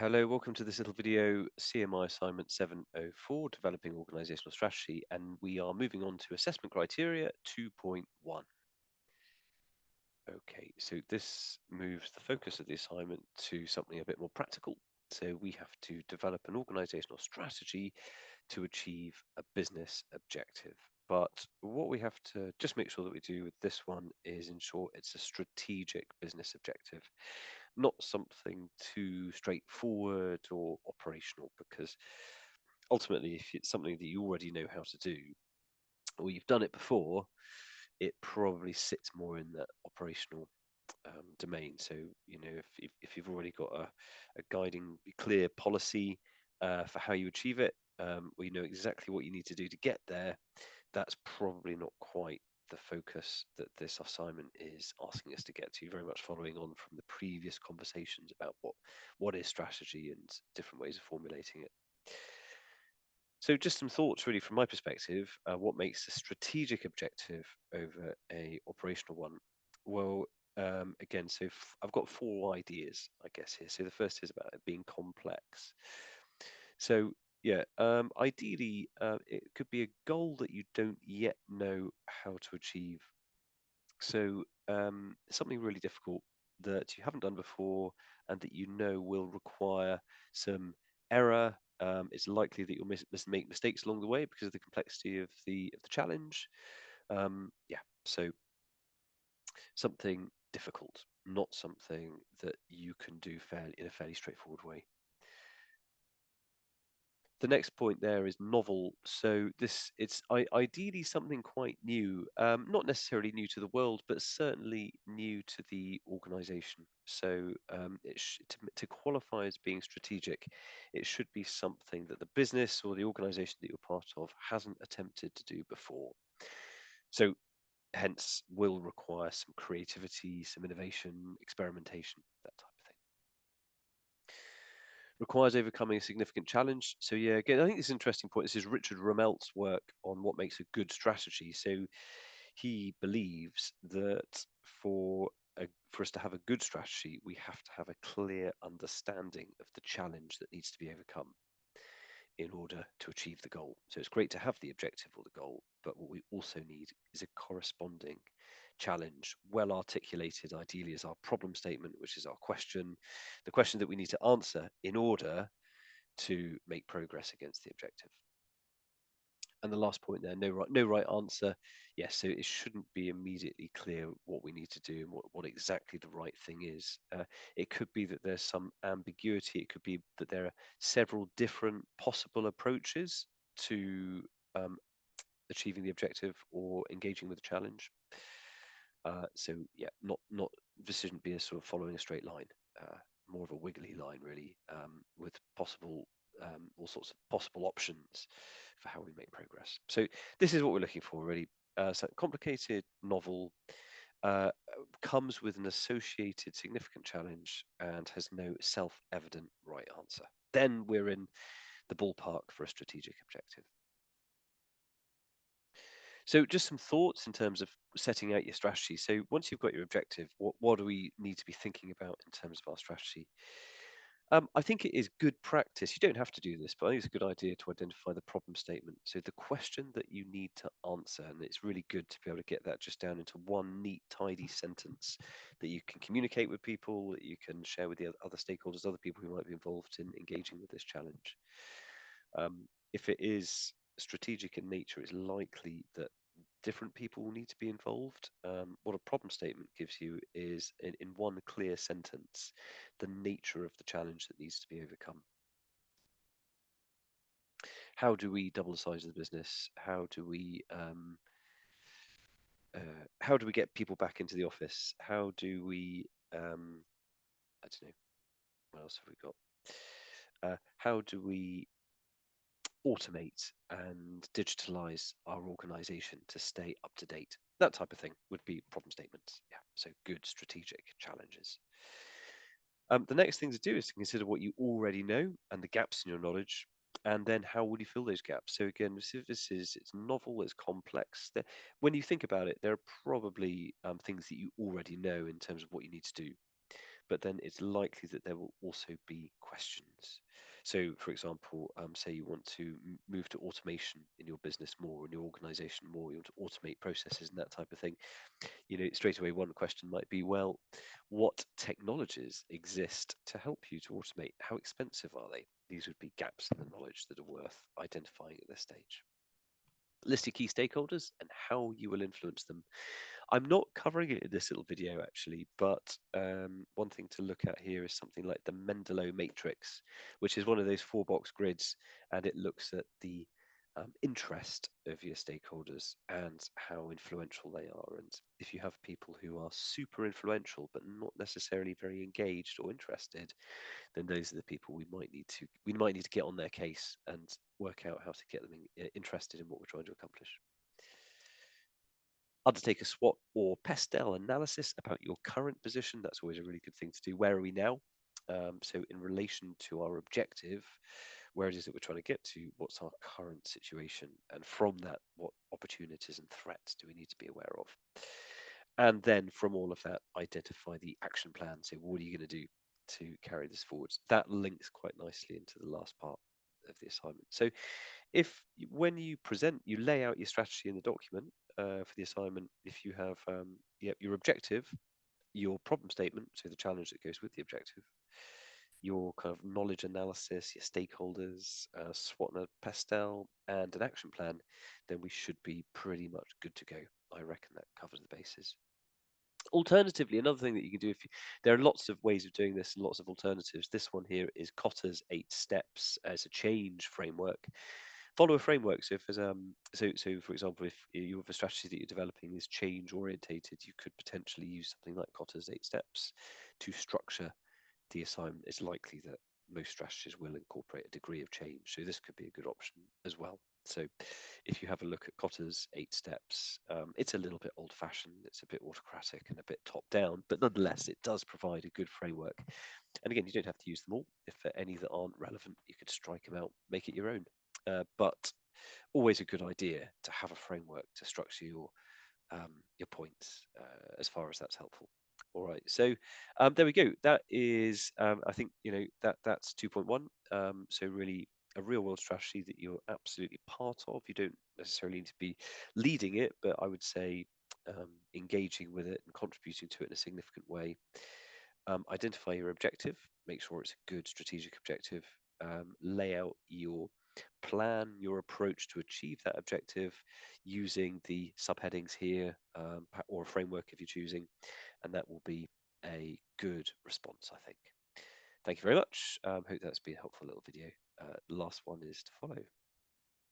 Hello, welcome to this little video, CMI Assignment 704, Developing Organizational Strategy, and we are moving on to Assessment Criteria 2.1. Okay, so this moves the focus of the assignment to something a bit more practical. So we have to develop an organizational strategy to achieve a business objective. But what we have to just make sure that we do with this one is ensure it's a strategic business objective, not something too straightforward or operational, because ultimately, if it's something that you already know how to do or you've done it before, it probably sits more in that operational domain. So, if you've already got a guiding, clear policy for how you achieve it, or you know exactly what you need to do to get there, that's probably not quite the focus that this assignment is asking us to get to, very much following on from the previous conversations about what is strategy and different ways of formulating it. So just some thoughts really from my perspective, what makes a strategic objective over a operational one? Well, again, so I've got four ideas, I guess, here. So the first is about it being complex. So yeah, ideally, it could be a goal that you don't yet know how to achieve. So something really difficult that you haven't done before and that you know will require some error. It's likely that you'll make mistakes along the way because of the complexity of the challenge. Yeah, so something difficult, not something that you can do in a fairly straightforward way. The next point there is novel. So it's ideally something quite new, not necessarily new to the world, but certainly new to the organization. So to qualify as being strategic, it should be something that the business or the organization that you're part of hasn't attempted to do before. So hence will require some creativity, some innovation, experimentation, that type of thing. Requires overcoming a significant challenge. So yeah, again, I think this is an interesting point. This is Richard Ramelt's work on what makes a good strategy. So he believes that for us to have a good strategy, we have to have a clear understanding of the challenge that needs to be overcome in order to achieve the goal. So it's great to have the objective or the goal, but what we also need is a corresponding challenge, well articulated, ideally as our problem statement, which is our question, the question that we need to answer in order to make progress against the objective. And the last point there, no right answer. Yes, so it shouldn't be immediately clear what we need to do and what exactly the right thing is. It could be that there's some ambiguity. It could be that there are several different possible approaches to achieving the objective or engaging with the challenge. So yeah, not this shouldn't be a sort of following a straight line, more of a wiggly line really, with all sorts of possible options for how we make progress. So this is what we're looking for really. So complicated, novel, uh, comes with an associated significant challenge and has no self-evident right answer. Then we're in the ballpark for a strategic objective. So just some thoughts in terms of setting out your strategy. So once you've got your objective, what do we need to be thinking about in terms of our strategy? I think it is good practice. You don't have to do this, but I think it's a good idea to identify the problem statement. So the question that you need to answer, and it's really good to be able to get that just down into one neat, tidy sentence that you can communicate with people, that you can share with the other stakeholders, other people who might be involved in engaging with this challenge. If it is strategic in nature, it's likely that different people will need to be involved. What a problem statement gives you is, in one clear sentence, the nature of the challenge that needs to be overcome. How do we double the size of the business? How do we get people back into the office? How do we I don't know, what else have we got? How do we automate and digitalize our organization to stay up to date? That type of thing would be problem statements. Yeah, so good strategic challenges. The next thing to do is to consider what you already know and the gaps in your knowledge, and then how will you fill those gaps? So again, it's novel, it's complex. When you think about it, there are probably things that you already know in terms of what you need to do. but then it's likely that there will also be questions. So, for example, say you want to move to automation in your business more, in your organization more, you want to automate processes and that type of thing. Straight away, one question might be, well, what technologies exist to help you to automate? How expensive are they? These would be gaps in the knowledge that are worth identifying at this stage. List your key stakeholders and how you will influence them. I'm not covering it in this little video actually, but one thing to look at here is something like the Mendeley matrix, which is one of those 4-box grids, and it looks at the interest of your stakeholders and how influential they are. And if you have people who are super influential but not necessarily very engaged or interested, then those are the people we might need to get on their case and work out how to get them interested in what we're trying to accomplish. Undertake a SWOT or PESTEL analysis about your current position. That's always a really good thing to do. Where are we now? So in relation to our objective, where it is that we're trying to get to, what's our current situation? And from that, what opportunities and threats do we need to be aware of? And then from all of that, identify the action plan. So what are you going to do to carry this forward? That links quite nicely into the last part of the assignment. So when you present, you lay out your strategy in the document for the assignment. If you have your objective, your problem statement, so the challenge that goes with the objective, your kind of knowledge analysis, your stakeholders, SWOT and a PESTEL, and an action plan, then we should be pretty much good to go. I reckon that covers the bases. Alternatively, another thing that you can do, there are lots of ways of doing this and lots of alternatives. This one here is Kotter's 8 steps as a change framework. Follow a framework. So if there's so for example, if you have a strategy that you're developing is change orientated, you could potentially use something like Kotter's 8 steps to structure the assignment. It's likely that most strategies will incorporate a degree of change, so this could be a good option as well. So if you have a look at Kotter's 8 steps, it's a little bit old-fashioned, it's a bit autocratic and a bit top-down, but nonetheless it does provide a good framework. And again, you don't have to use them all. If there are any that aren't relevant, you could strike them out, make it your own. But always a good idea to have a framework to structure your points, as far as that's helpful. All right, so there we go. That is, I think that's 2.1. So really a real world strategy that you're absolutely part of. You don't necessarily need to be leading it, but I would say engaging with it and contributing to it in a significant way. Identify your objective, make sure it's a good strategic objective, lay out your plan, your approach to achieve that objective using the subheadings here, or a framework if you're choosing, and that will be a good response, I think. Thank you very much. Hope that's been a helpful little video. The last one is to follow.